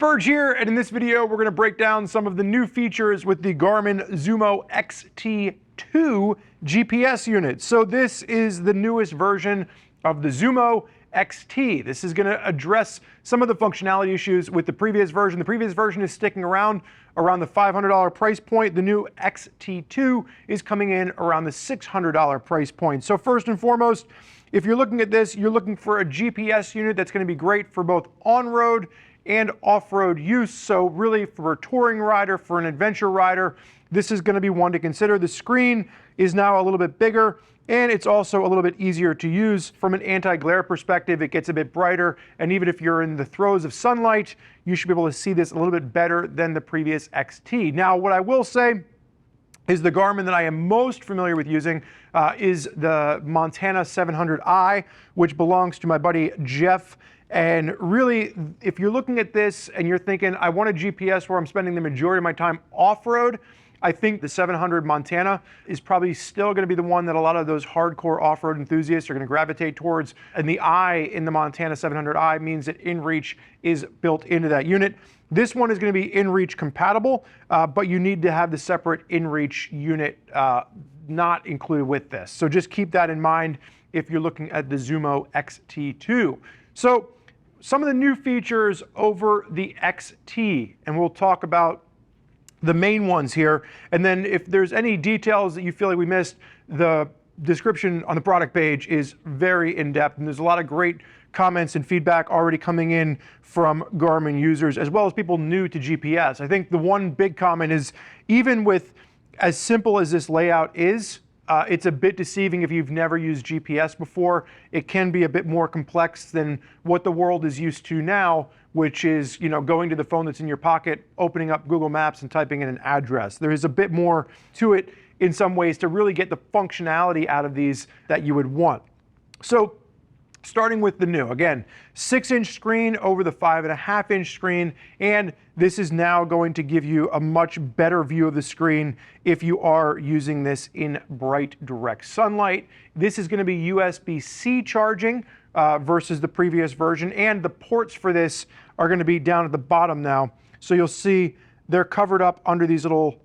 Spurge here, and in this video we're going to break down some of the new features with the Garmin Zumo XT2 GPS unit. So this is the newest version of the Zumo XT. This is going to address some of the functionality issues with the previous version. The previous version is sticking around the $500 price point. The new XT2 is coming in around the $600 price point. So first and foremost, if you're looking at this, you're looking for a GPS unit that's going to be great for both on-road and off-road use. So really for a touring rider, for an adventure rider, this is going to be one to consider. The screen is now a little bit bigger, and it's also a little bit easier to use. From an anti-glare perspective, it gets a bit brighter, and even if you're in the throes of sunlight, you should be able to see this a little bit better than the previous XT. Now, what I will say is the Garmin that I am most familiar with using is the Montana 700i, which belongs to my buddy Jeff. And really, if you're looking at this and you're thinking, I want a GPS where I'm spending the majority of my time off-road, I think the 700 Montana is probably still going to be the one that a lot of those hardcore off-road enthusiasts are going to gravitate towards. And the I in the Montana 700i means that InReach is built into that unit. This one is going to be InReach compatible, but you need to have the separate InReach unit not included with this. So just keep that in mind if you're looking at the Zumo XT2. So some of the new features over the XT, and we'll talk about the main ones here. And then if there's any details that you feel like we missed, the description on the product page is very in-depth, and there's a lot of great comments and feedback already coming in from Garmin users, as well as people new to GPS. I think the one big comment is, even with as simple as this layout is, it's a bit deceiving if you've never used GPS before. It can be a bit more complex than what the world is used to now, which is, going to the phone that's in your pocket, opening up Google Maps and typing in an address. There is a bit more to it in some ways to really get the functionality out of these that you would want. So starting with the new, again, 6-inch screen over the 5.5-inch screen, and this is now going to give you a much better view of the screen if you are using this in bright direct sunlight. This is going to be USB-C charging versus the previous version, and the ports for this are going to be down at the bottom now. So you'll see they're covered up under these little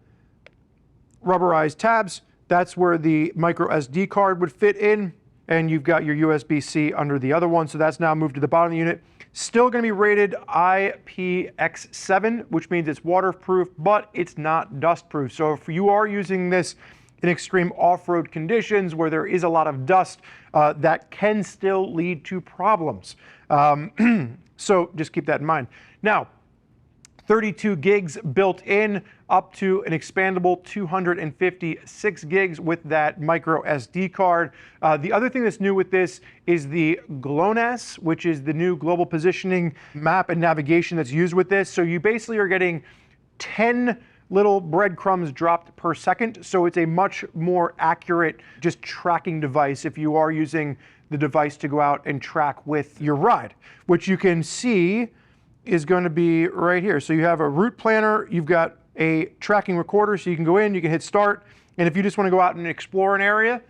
rubberized tabs. That's where the micro SD card would fit in, and you've got your USB-C under the other one, so that's now moved to the bottom of the unit. Still going to be rated IPX7, which means it's waterproof, but it's not dustproof. So if you are using this in extreme off-road conditions where there is a lot of dust, that can still lead to problems. So just keep that in mind. Now, 32 gigs built in, up to an expandable 256 gigs with that micro SD card. The other thing that's new with this is the GLONASS, which is the new global positioning map and navigation that's used with this. So you basically are getting 10 little breadcrumbs dropped per second. So it's a much more accurate just tracking device if you are using the device to go out and track with your ride, which you can see is going to be right here. So you have a route planner, you've got a tracking recorder, so you can go in, you can hit start, and if you just want to go out and explore an area,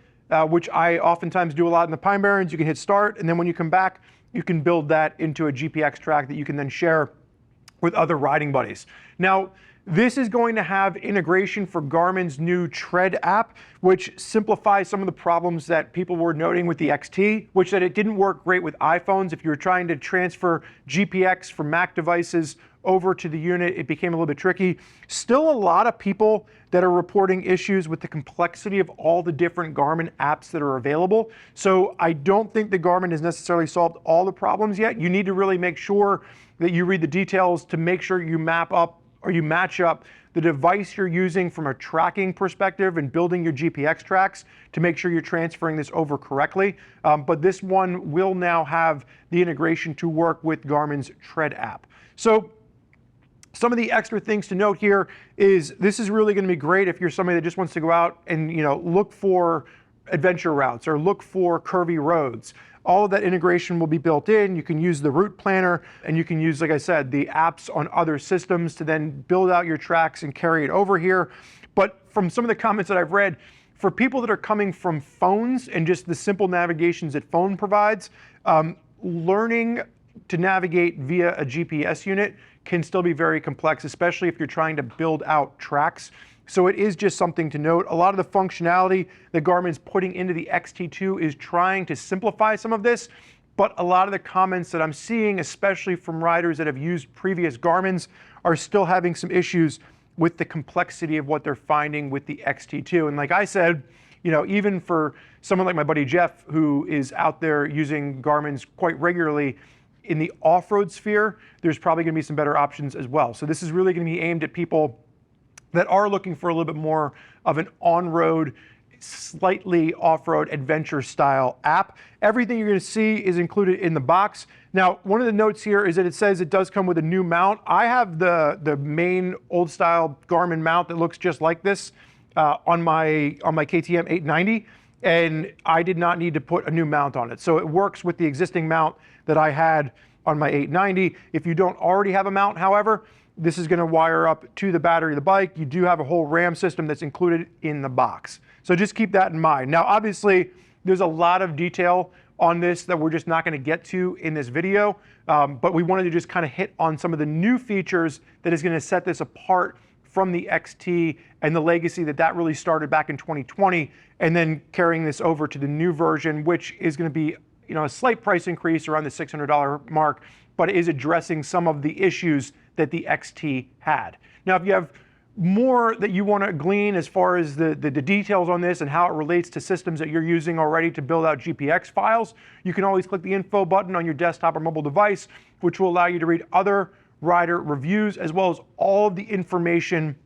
which I oftentimes do a lot in the Pine Barrens, you can hit start, and then when you come back, you can build that into a GPX track that you can then share with other riding buddies. Now, this is going to have integration for Garmin's new Tread app, which simplifies some of the problems that people were noting with the XT, which that it didn't work great with iPhones. If you were trying to transfer GPX from Mac devices over to the unit, it became a little bit tricky. Still a lot of people that are reporting issues with the complexity of all the different Garmin apps that are available. So I don't think the Garmin has necessarily solved all the problems yet. You need to really make sure that you read the details to make sure you map up or you match up the device you're using from a tracking perspective and building your GPX tracks to make sure you're transferring this over correctly. But this one will now have the integration to work with Garmin's Tread app. So some of the extra things to note here is this is really going to be great if you're somebody that just wants to go out and look for adventure routes or look for curvy roads. All of that integration will be built in. You can use the route planner, and you can use, like I said, the apps on other systems to then build out your tracks and carry it over here. But from some of the comments that I've read, for people that are coming from phones and just the simple navigations that phone provides, learning to navigate via a GPS unit can still be very complex, especially if you're trying to build out tracks. So it is just something to note. A lot of the functionality that Garmin's putting into the XT2 is trying to simplify some of this, but a lot of the comments that I'm seeing, especially from riders that have used previous Garmin's, are still having some issues with the complexity of what they're finding with the XT2. And like I said, you know, even for someone like my buddy Jeff, who is out there using Garmin's quite regularly, in the off-road sphere, there's probably going to be some better options as well. So this is really going to be aimed at people that are looking for a little bit more of an on-road, slightly off-road adventure style app. Everything you're going to see is included in the box. Now, one of the notes here is that it says it does come with a new mount. I have the main old style Garmin mount that looks just like this on my KTM 890, and I did not need to put a new mount on it. So it works with the existing mount that I had on my 890. If you don't already have a mount, however, this is going to wire up to the battery of the bike. You do have a whole RAM system that's included in the box. So just keep that in mind. Now, obviously, there's a lot of detail on this that we're just not going to get to in this video, but we wanted to just kind of hit on some of the new features that is going to set this apart from the XT and the legacy that really started back in 2020, and then carrying this over to the new version, which is going to be, you know, a slight price increase around the $600 mark, but it is addressing some of the issues that the XT had. Now, if you have more that you want to glean as far as the details on this and how it relates to systems that you're using already to build out GPX files, you can always click the info button on your desktop or mobile device, which will allow you to read other rider reviews as well as all of the information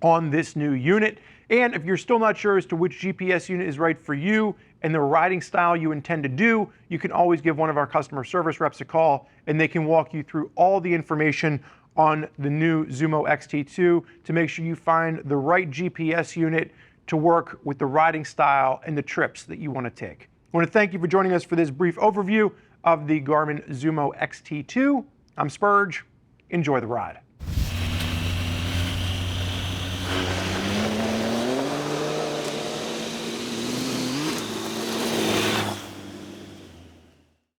on this new unit. And if you're still not sure as to which GPS unit is right for you and the riding style you intend to do, you can always give one of our customer service reps a call and they can walk you through all the information on the new Zumo XT2 to make sure you find the right GPS unit to work with the riding style and the trips that you want to take. I want to thank you for joining us for this brief overview of the Garmin Zumo XT2. I'm Spurge. Enjoy the ride.